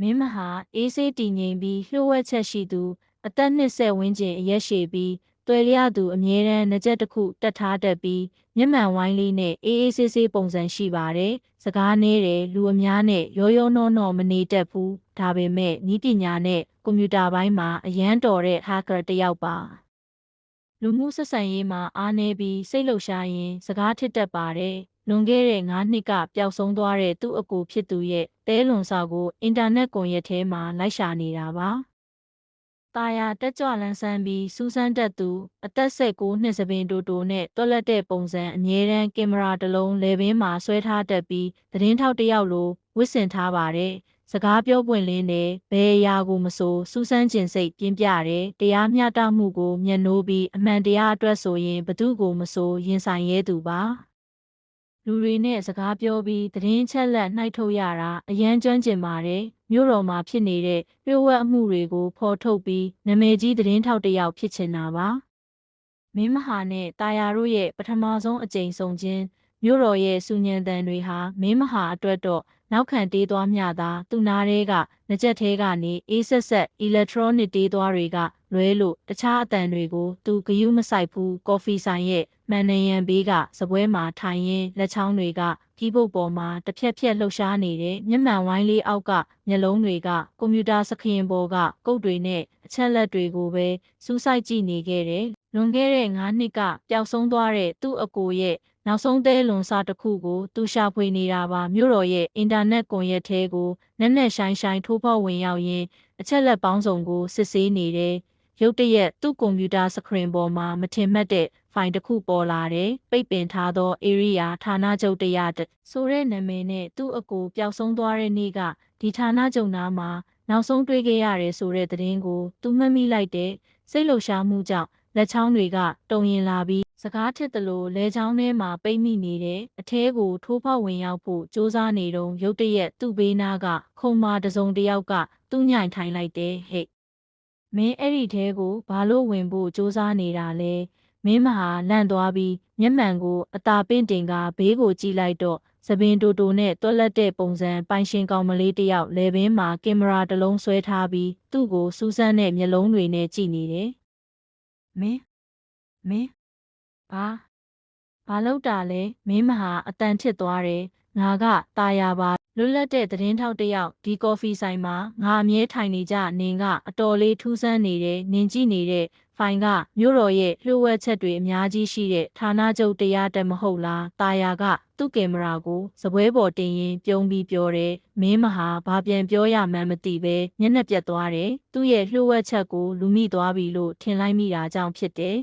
မင်းမဟာအေးဆေးတည်ငြိမ်ပြီးလျှို့ဝှက်ချက်ရှိသူအသက်20ဝန်းကျင်အရက်ရှည်ပြီးတွယ်လျသူအမြဲတမ်းနှကြက်တစ်ခုတက်ထားတတ်ပြီးမျက်မှန်ဝိုင်းလေးနဲ့အေးအေးဆေးဆေးပုံစံရှိပါတယ်။စကားနည်းတယ်လူအများနဲ့ရောရောနှောနှောမနေတတ်ဘူး။ဒါပေမဲ့နည်းပညာနဲ့ကွန်ပျူတာပိုင်းမှာအရန်တော်တဲ့ hacker တစ်ယောက်ပါ။လူမှုဆက်ဆံရေးမှာအားနည်းပြီးစိတ်လှုပ်ရှားရင်စကားထစ်တတ်ပါတယ်။လွန်ခဲ့တဲ့9နှစ်ကပျောက်ဆုံးသွားတဲ့သူ့အကိုဖြစ်သူရဲ့တဲလွန်စာကိုအင်တာနက်ကွန်ရက်ထဲမှာလိုက်ရှာနေတာပါ။တာယာတက်ကြွလန်းဆန်းပြီးစူးစမ်းတတ်သူအသက်19နှစ်စပင်တိုတိုနဲ့တွက်လက်တဲ့ပုံစံအမြဲတမ်းကင်မရာတစ်လုံးလယ်ပင်းမှာဆွဲထားတတ်ပြီးသတင်းထောက်တစ်ယောက်လိုဝတ်ဆင်ထားပါတယ်။စကားပြောပွင့်လင်းတယ်ဘယ်အရာကိုမဆိုစူးစမ်းကျင်စိတ်ပြင်းပြတယ်တရားမျှတမှုကိုမျက်နှိုးပြီးအမှန်တရားအတွက်ဆိုရင်ဘသူကိုမဆိုရင်ဆိုင်ရဲသူပါလူတွေနဲ့စကားပြောပြီးသတင်းချက်လက်နှိုက်ထုတ်ရတာအရန်ကျွမ်းကျင်ပါတယ်မြို့တော်မှာဖြစ်နေတဲ့လျှို့ဝှက်အမှုတွေကိုဖော်ထုတ်ပြီးနာမည်ကြီးသတင်းထောက်တစ်ယောက်ဖြစ်ချင်တာပါမင်းမဟာနဲ့တာယာတို့ရဲ့ပထမဆုံးအကြိမ်ဆုံခြင်းမြို့တော်ရဲ့စူညံတန်တွေဟာမင်းမဟာအတွက်တော့နောက်ခံတေးသွားမျှသာသူနာတွေကငကြက်သေးကနေအေးဆက်ဆက်အီလက်ထရောနစ်တေးသွားတွေကလွဲလို့တခြားအတန်တွေကိုသူဂယုမဆိုင်ဘူးကော်ဖီဆိုင်ရဲ့မှန်နရံဘေးကစပွဲမှာထိုင်ရင်းလက်ချောင်းတွေကကီးဘုတ်ပေါ်မှာတစ်ဖြက်ဖြက်လှုပ်ရှားနေတဲ့မျက်မှန်ဝိုင်းလေးအောက်ကမျက်လုံးတွေကကွန်ပျူတာစခရင်ပေါ်ကကုတ်တွေနဲ့အချက်လက်တွေကိုပဲစူးစိုက်ကြည့်နေခဲ့တယ်လွန်ခဲ့တဲ့9နှစ်ကပျောက်ဆုံးသွားတဲ့သူ့အကိုရဲ့နောက်ဆုံးတဲလွန်စာတစ်ခုကိုသူရှာဖွေနေတာပါမြို့တော်ရဲ့အင်တာနက်ကွန်ရက်ထဲကိုနက်နက်ရှိုင်းရှိုင်းထိုးဖောက်ဝင်ရောက်ရင်းအချက်လက်ပေါင်းစုံကိုစစ်ဆေးနေတယ်ရုတ်တရက်သူ့ကွန်ပျူတာစခရင်ပေါ်မှာမထင်မှတ်တဲ့ဖိုင်တစ်ခုပေါ်လာတယ်ပိတ်ပင်ထားသော area ဌာနချုပ်တရားဆိုတဲ့နာမည်နဲ့သူ့အကိုပျောက်ဆုံးသွားတဲ့နေ့ကဒီဌာနချုပ်နားမှာနောက်ဆုံးတွေ့ခဲ့ရတယ်ဆိုတဲ့သတင်းကိုသူမှတ်မိလိုက်တဲ့စိတ်လှုပ်ရှားမှုကြောင့်လက်ချောင်းတွေကတုံရင်လာပြီးစကားထစ်သလိုလဲချောင်းထဲမှာပိတ်မိနေတဲ့အထဲကိုထိုးဖောက်ဝင်ရောက်ဖို့စ조사နေတုန်းရုတ်တရက်သူ့ဘေးနားကခုံမာတစုံတစ်ယောက်ကသူ့ညှိုင်ထိုင်လိုက်တယ်ဟဲ့မင်းအဲ့ဒီထဲကိုဘာလို့ဝင်ဖို့စ조사နေတာလဲမင်းမဟာလန့်သွားပြီးမျက်မှန်ကိုအသာပင့်တင်ကဘေးကိုကြည့်လိုက်တော့စပင်တိုတိုနဲ့တွက်လက်တဲ့ပုံစံပိုင်ရှင်ကောင်မလေးတစ်ယောက်လယ်ပင်းမှာကင်မရာတစ်လုံးဆွဲထားပြီးသူ့ကိုစူးစမ်းတဲ့မျက်လုံးတွေနဲ့ကြည့်နေတယ်မင်းဘာလုပ်တာလဲမင်းမဟာအတန်ထစ်သွားတယ်ငါကတာယာပါလွတ်လပ်တဲ့သတင်းထောက်တစ်ယောက်ဒီကော်ဖီဆိုင်မှာငါအမြဲထိုင်နေကြနင်ကအတော်လေးထူးဆန်းနေတယ်နင်ကြည့်နေတဲ့ဖိုင်ကမြို့တော်ရဲ့လျှို့ဝှက်ချက်တွေအများကြီးရှိတဲ့ဌာနချုပ်တရားတက်မဟုတ်လားတာယာကသူ့ကင်မရာကိုစပွဲပေါ်တင်ရင်ပြုံးပြီးပြောတယ်မင်းမဟာဘာပြန်ပြောရမှန်းမသိပဲမျက်နှာပြတ်သွားတယ်သူ့ရဲ့လျှို့ဝှက်ချက်ကိုလူမိသွားပြီလို့ထင်လိုက်မိတာကြောင့်ဖြစ်တယ်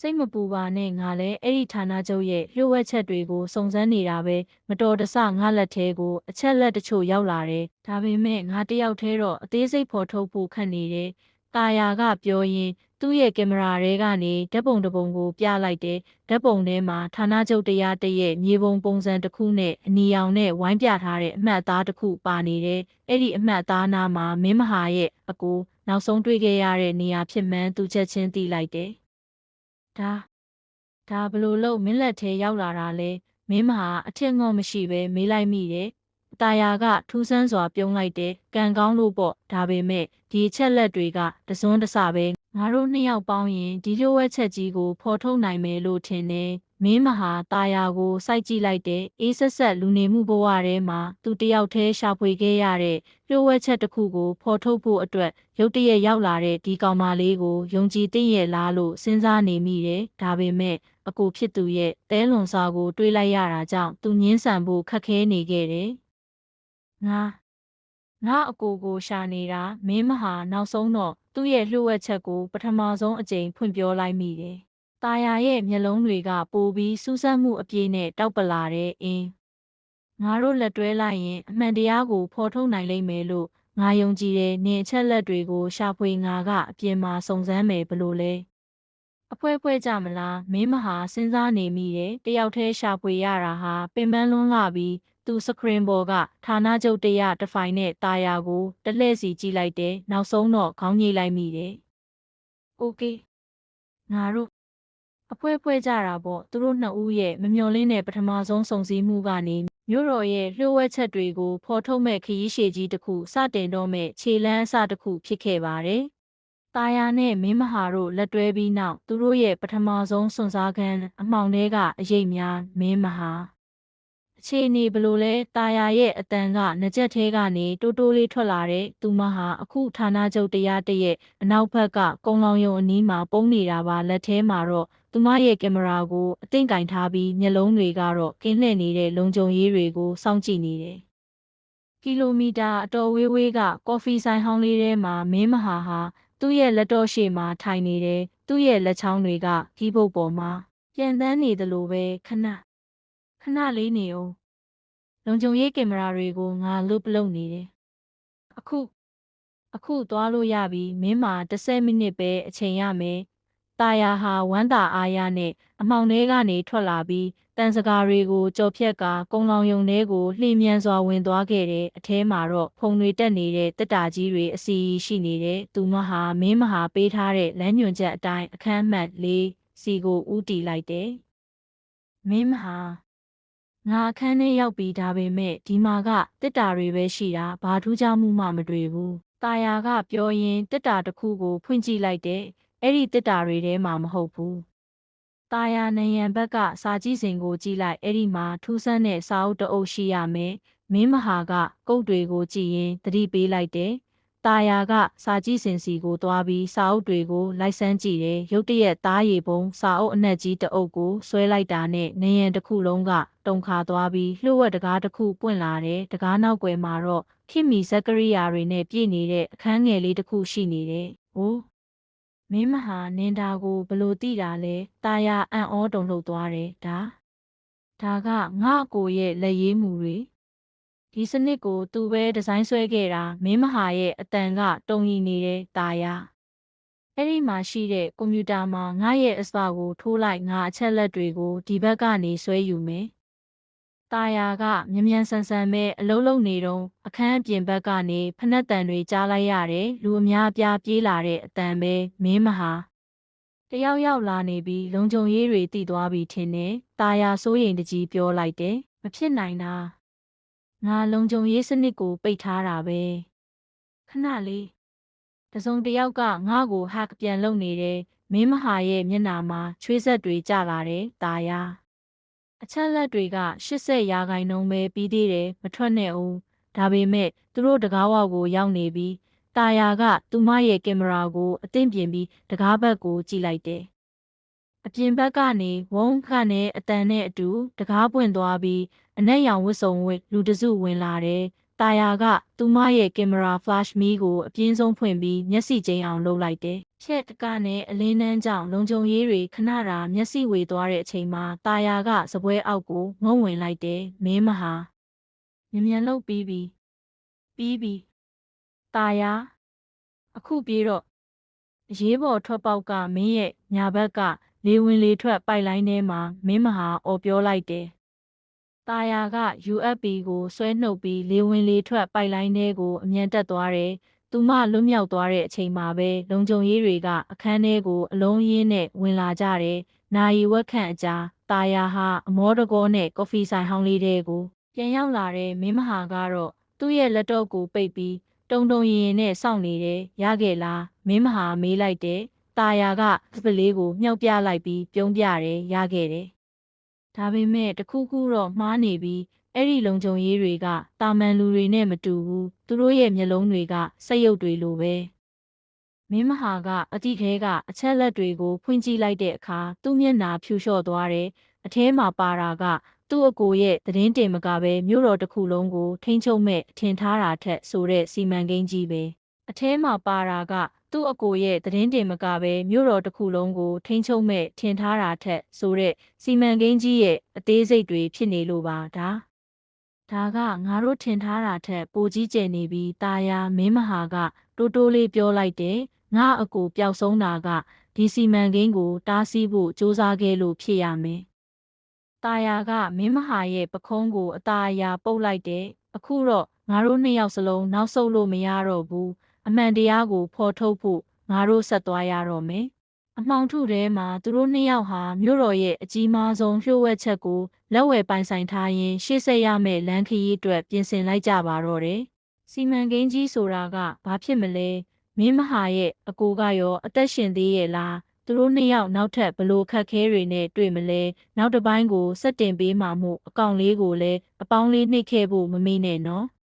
စိတ်မပူပါနဲ့ငါလည်းအဲ့ဒီဌာနချုပ်ရဲ့လျှို့ဝှက်ချက်တွေကိုစုံစမ်းနေတာပဲမတော်တဆငါလက်ထဲကိုအချက်လက်တချို့ရောက်လာတယ်ဒါပေမဲ့ငါတယောက်တည်းတော့အသေးစိတ်ဖော်ထုတ်ဖို့ခက်နေတယ်တာယာကပြောရင်းသူ့ရဲ့ကင်မရာထဲကနေဓာတ်ပုံတစ်ပုံကိုပြလိုက်တယ်ဓာတ်ပုံထဲမှာဌာနချုပ်တရားတရဲ့မြေပုံပုံစံတစ်ခုနဲ့အနီရောင်နဲ့ဝိုင်းပြထားတဲ့အမှတ်အသားတစ်ခုပါနေတယ်အဲ့ဒီအမှတ်အသားနာမှာမင်းမဟာရဲ့အကိုနောက်ဆုံးတွေ့ခဲ့ရတဲ့နေရာဖြစ်မှန်းသူချက်ချင်းသိလိုက်တယ်ဒါဘလို့လို့မင်းလက်ထဲရောက်လာတာလဲမင်းမဟာအထက်ငေါ့မရှိပဲမေးလိုက်မိတယ်။တာယာကထူးဆန်းစွာပြုံးလိုက်တယ်။ကံကောင်းလို့ပေါ့ဒါပေမဲ့ဒီအချက်လက်တွေကတစွန်းတစပဲငါတို့နှစ်ယောက်ပေါင်းရင်ဒီလျှို့ဝှက်ချက်ကြီးကိုဖော်ထုတ်နိုင်မယ်လို့ထင်တယ်။မင်းမဟာတာယာကိုစိုက်ကြည့်လိုက်တဲ့အေးဆက်ဆက်လူနေမှုဘဝထဲမှာသူတယောက်တည်းရှာဖွေခဲ့ရတဲ့လျှို့ဝှက်ချက်တစ်ခုကိုဖော်ထုတ်ဖို့အတွက်ရုတ်တရက်ရောက်လာတဲ့ဒီကောင်မလေးကိုယုံကြည်သိရဲ့လားလို့စဉ်းစားနေမိတယ်။ဒါပေမဲ့အကိုဖြစ်သူရဲ့တဲလွန်စာကိုတွေးလိုက်ရတာကြောင့်သူငင်းဆန်ဖို့ခက်ခဲနေခဲ့တယ်။ငါအကိုကိုရှာနေတာမင်းမဟာနောက်ဆုံးတော့သူ့ရဲ့လျှို့ဝှက်ချက်ကိုပထမဆုံးအကြိမ်ဖွင့်ပြောလိုက်မိတယ်။တာယာရဲ့မျက်လုံးတွေကပိုပြီးစူးစမ်းမှုအပြည့်နဲ့တောက်ပလာတဲ့အင်းငါတို့လက်တွဲလိုက်ရင်အမှန်တရားကိုဖော်ထုတ်နိုင်လိမ့်မယ်လို့ငါယုံကြည်တယ်နင်အချက်လက်တွေကိုရှာဖွေငါကအပြင်မှာစုံစမ်းမယ်ဘလို့လဲအဖွဲကြမလားမင်းမဟာစဉ်းစားနေမိတယ်တယောက်တည်းရှာဖွေရတာဟာပင်ပန်းလွန်းလာပြီးသူစခရင်ပေါ်ကဌာနချုပ်တရားတစ်ဖိုင်နဲ့တာယာကိုတလှည့်စီကြည့်လိုက်တယ်နောက်ဆုံးတော့ခေါင်းငိတ်လိုက်မိတယ်โอเคငါတို့အဖွဲကြတာပေါ့သူတို့နှစ်ဦးရဲ့မမျှော်လင့်တဲ့ပထမဆုံးစုံစည်းမှုကနေ မြို့တော်ရဲ့လျှို့ဝှက်ချက်တွေကိုဖော်ထုတ်မဲ့ခရီးရှည်ကြီးတစ်ခုစတင်တော့မဲ့ခြေလမ်းအစတစ်ခုဖြစ်ခဲ့ပါတယ်။တာယာနဲ့မင်းမဟာတို့လက်တွဲပြီးနောက်သူတို့ရဲ့ပထမဆုံးစွန့်စားခန်းအမှောင်ထဲကအရေးများမင်းမဟာအခြေအနေဘလို့လဲတာယာရဲ့အတန်ကငကြက်သေးကနေတိုးတိုးလေးထွက်လာတဲ့သူမဟာအခုဌာနချုပ်တရားတရဲ့အနောက်ဘက်ကကုန်းလောင်ယုံအနီးမှာပုန်းနေတာပါလက်ထဲမှာတော့သူမရဲ့ကင်မရာကိုအသင့်ကင်ထားပြီးမျက်လုံးတွေကတော့ကင်းလှည့်နေတဲ့လုံခြုံရေးတွေကိုစောင့်ကြည့်နေတယ်။ကီလိုမီတာအတော်ဝေးကကော်ဖီဆိုင်ဟောင်းလေးထဲမှာမင်းမဟာသူ့ရဲ့လက်တော်ရှေ့မှာထိုင်နေတယ်။သူ့ရဲ့လက်ချောင်းတွေကကီးဘုတ်ပေါ်မှာပြန်တန်းနေသလိုပဲခဏလေးနေအောင်လုံခြုံရေးကင်မရာတွေကိုငါလုပ်နေတယ်။အခုသွားလို့ရပြီမင်းမှာ10မိနစ်ပဲအချိန်ရမယ်။တာယာဟာဝမ်းသာအားရနဲ့အမှောင်ထဲကနေထွက်လာပြီးတန်စကားတွေကိုကြော်ဖြတ်ကာကုန်းလောင်ယုံထဲကိုလှည့်မြန်စွာဝင်သွားခဲ့တဲ့အထဲမှာတော့ဖုံတွေတက်နေတဲ့တက်တာကြီးတွေအစီရှိနေတဲ့သူမဟာမင်းမဟာပေးထားတဲ့လမ်းညွှန်ချက်အတိုင်းအခန်းမှတ်၄စီကိုဦးတည်လိုက်တယ်။မင်းမဟာငါအခန်းထဲရောက်ပြီးဒါပေမဲ့ဒီမှာကတစ်တာတွေပဲရှိတာဘာထူးခြားမှုမှမတွေ့ဘူး။တာယာကပြောရင်းတစ်တာတစ်ခုကိုဖွင့်ကြည့်လိုက်တဲ့အဲ့ဒီတစ်တာတွေထဲမှာမဟုတ်ဘူး။တာယာနယံဘက်ကစာကြည့်စဉ်ကိုကြည့်လိုက်အဲ့ဒီမှာထူးဆန်းတဲ့စာအုပ်တအုပ်ရှိရမယ်။မင်းမဟာကကုတ်တွေကိုကြည့်ရင်သတိပေးလိုက်တယ်။တာယာကစာကြည့်စဉ်စီကိုသွားပြီးစာအုပ်တွေကိုလိုက်စမ်းကြည့်တယ်။ရုတ်တရက်သားရည်ပုံစာအုပ်အနက်ကြီးတအုပ်ကိုဆွဲလိုက်တာနဲ့နယံတစ်ခုလုံးကတုန်ခါသွားပြီးလှုပ်ဝက်တကားတစ်ခုပွင့်လာတယ်။တကားနောက်ွယ်မှာတော့ခိမီဇက်ကရိယာတွေနဲ့ပြည့်နေတဲ့အခန်းငယ်လေးတစ်ခုရှိနေတယ်။ဟိုးမင်းမဟာနင်ဒါကိုဘလို့သိတာလဲတာယာအံ့ဩတုန်လှုပ်သွားတယ်ဒါကငါ့အကိုရဲ့လက်ရည်မှုတွေဒီစနစ်ကိုသူပဲဒီဇိုင်းဆွဲခဲ့တာမင်းမဟာရဲ့အတန်ကတုံရီနေတဲ့တာယာအဲ့ဒီမှာရှိတဲ့ကွန်ပျူတာမှာငါရဲ့အစပါကိုထိုးလိုက်ငါအချက်လက်တွေကိုဒီဘက်ကနေဆွဲယူမယ်တာယာကမြန်ဆန်ပဲအလုံးလုံးနေတော့အခန်းအပြင်ဘက်ကနေဖနက်တန်တွေကြားလိုက်ရတယ်လူအများအပြားပြေးလာတဲ့အတန်ပဲမင်းမဟာတယောက်ရောက်လာနေပြီးလုံခြုံရေးတွေတည်သွားပြီထင်တယ်တာယာစိုးရိမ်တကြီးပြောလိုက်တယ်မဖြစ်နိုင်တာငါလုံခြုံရေးစနစ်ကိုပိတ်ထားတာပဲခဏလေးတစုံတယောက်ကငါ့ကိုဟက်ပြန်လုပ်နေတယ်မင်းမဟာရဲ့မျက်နှာမှာချွေးဆက်တွေကျလာတယ်တာယာအချက်လက်တွေက80%ပဲပြီးသေးတယ်မထွက်နဲ့ဦးဒါပေမဲ့သူတို့တကားဝကိုရောက်နေပြီးတာယာကသူမရဲ့ကင်မရာကိုအသင့်ပြင်ပြီးတကားဘက်ကိုကြည့်လိုက်တယ်အပြင်ဘက်ကနေဝုန်းခနဲ့အတန်နဲ့အတူတကားပွင့်သွားပြီးအနက်ရောင်ဝတ်စုံဝတ်လူတစုဝင်လာတယ်။တာယာကသူမရဲ့ကင်မရာ flash မီးကိုအပြင်းဆုံးဖွင့်ပြီးမျက်စိကျိန်းအောင်လုပ်လိုက်တယ်။ဖြက်တကနဲ့အလင်းနှန်းကြောင့်လုံခြုံရေးတွေခဏတာမျက်စိဝေသွားတဲ့အချိန်မှာတာယာကစပွဲအောက်ကိုငုံဝင်လိုက်တယ်။မင်းမဟာမြန်လုပ်ပြီးပြီ။တာယာအခုပြေတော့အရေးပေါ်ထွက်ပေါက်ကမင်းရဲ့ညာဘက်ကလေဝင်လေထွက်ပိုက်လိုင်းထဲမှာမင်းမဟာအော်ပြောလိုက်တယ်။တာယာက USB ကိုဆွဲနှုတ်ပြီးလေဝင်လေထွက်ပိုက်လိုင်းထဲကိုအမြန်တက်သွားတယ်။သူမလွတ်မြောက်သွားတဲ့အချိန်မှာပဲလုံခြုံရေးတွေကအခန်းထဲကိုအလုံးရင်းနဲ့ဝင်လာကြတယ်။နာရီဝက်ခန့်အကြာတာယာဟာအမောတကောနဲ့ကော်ဖီဆိုင်ဟောင်းလေးထဲကိုပြန်ရောက်လာတဲ့မင်းမဟာကတော့သူ့ရဲ့လက်တော့ကိုပိတ်ပြီးတုံရင်နဲ့စောင့်နေတယ်ရခဲ့လားမင်းမဟာမေးလိုက်တယ်တာယာကစပလေးကိုမြှောက်ပြလိုက်ပြီးပြုံးပြတယ်ရခဲ့တယ်ဒါပေမဲ့တခုခုတော့မှားနေပြီးအဲ့ဒီလုံခြုံရေးတွေကတာမန်လူတွေနဲ့မတူဘူးသူတို့ရဲ့မျက်လုံးတွေကစက်ရုပ်တွေလိုပဲမင်းမဟာကအတိခဲကအချက်လက်တွေကိုဖွင့်ကြည့်လိုက်တဲ့အခါသူ့မျက်နှာဖြူလျှော့သွားတယ်အထဲမှာပါတာကသူ့အကိုရဲ့သတင်းတင်မကပဲမြို့တော်တစ်ခုလုံးကိုထိန်းချုပ်မဲ့ထင်ထားတာထက်ဆိုတဲ့စီမံကိန်းကြီးပဲအထဲမှာပါတာကသူ့အကိုရဲ့သတင်းတင်မကပဲမြို့တော်တစ်ခုလုံးကိုထိန်းချုပ်မဲ့ထင်ထားတာထက်ဆိုတဲ့စီမံကိန်းကြီးရဲ့အသေးစိတ်တွေဖြစ်နေလို့ပါဒါကငါတို့ထင်ထားတာထက်ပိုကြီးကျယ်နေပြီးတာယာမင်းမဟာကတိုးတိုးလေးပြောလိုက်တယ်ငါအကိုပျောက်ဆုံးတာကဒီစီမံကိန်းကိုတားဆီးဖို့စ조사ခဲ့လို့ဖြစ်ရမယ်တာယာကမင်းမဟာရဲ့ပခုံးကိုအသာအရာပုတ်လိုက်တယ်အခုတော့ငါတို့နှစ်ယောက်စလုံးနောက်ဆုတ်လို့မရတော့ဘူးအမှန်တရားကိုဖော်ထုတ်ဖို့ငါတို့ဆက်သွားရတော့မယ်အမှောင်ထုထဲမှာသူတို့နှစ်ယောက်ဟာမြို့တော်ရဲ့အကြီးမားဆုံးလျှို့ဝှက်ချက်ကို လက်ဝယ်ပိုင်ဆိုင်ထားရင်ရှေ့ဆက်ရမယ့်လမ်းခရီးအတွက်ပြင်ဆင်လိုက်ကြပါတော့တယ်။စီမံကိန်းကြီးဆိုတာကဘာဖြစ်မလဲမင်းမဟာရဲ့အကိုကရောအသက်ရှင်သေးရဲ့လားသူတို့နှစ်ယောက်နောက်ထပ်ဘလို့ခက်ခဲတွေနဲ့တွေ့မလဲနောက်တစ်ပိုင်းကိုစက်တင်ပေးမှာမို့အကောင်လေးကိုလည်းအပေါင်းလေးနှိပ်ခဲ့ဖို့မမေ့နဲ့နော်